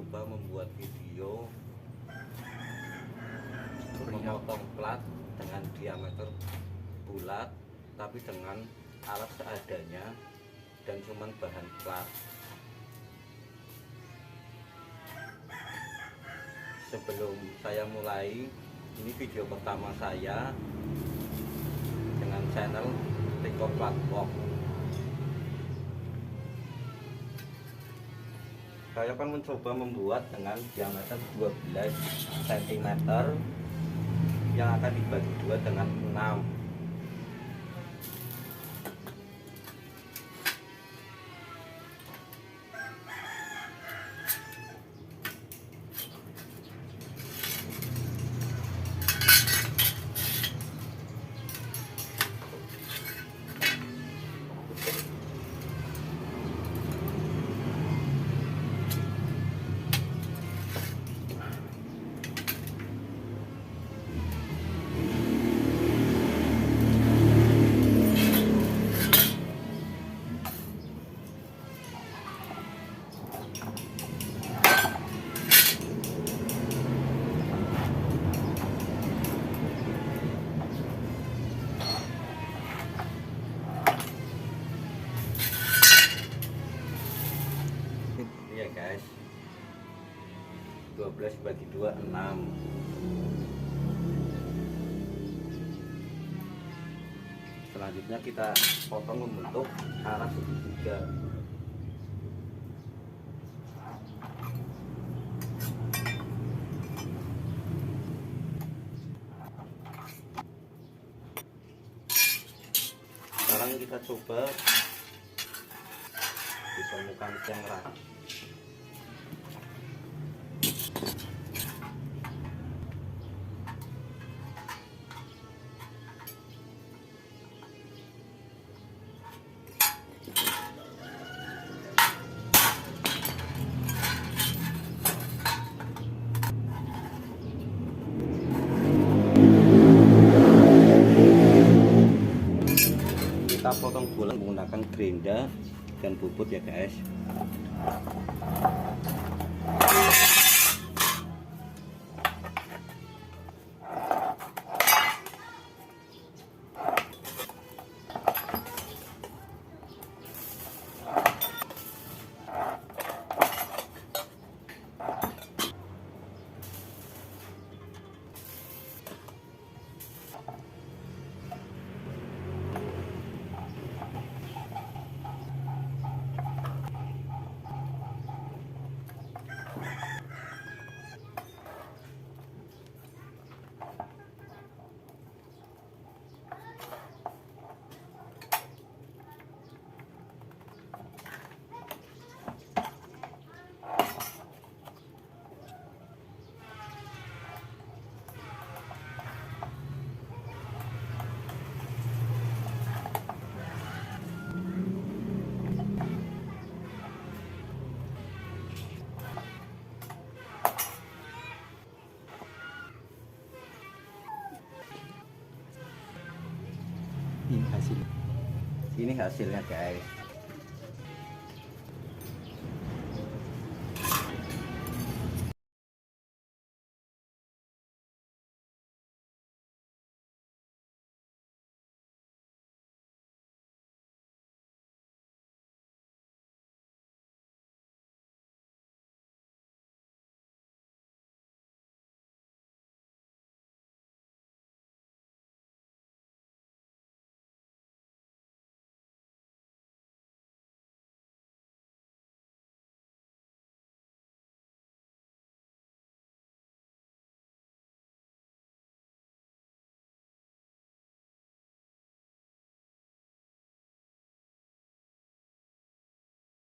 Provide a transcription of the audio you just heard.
mencoba membuat video memotong plat dengan diameter bulat tapi dengan alat seadanya dan cuman bahan plat. Sebelum saya mulai, ini video pertama saya dengan channel Tiko Platform. Saya akan mencoba membuat dengan diameter 12 cm yang akan dibagi dua dengan 6. Ya guys, 12 bagi 2 6. Selanjutnya kita potong membentuk arah segitiga. Sekarang kita coba ditemukan cengkrak. Kita potong bulat menggunakan gerinda dan bubut ya guys. Ini hasilnya guys.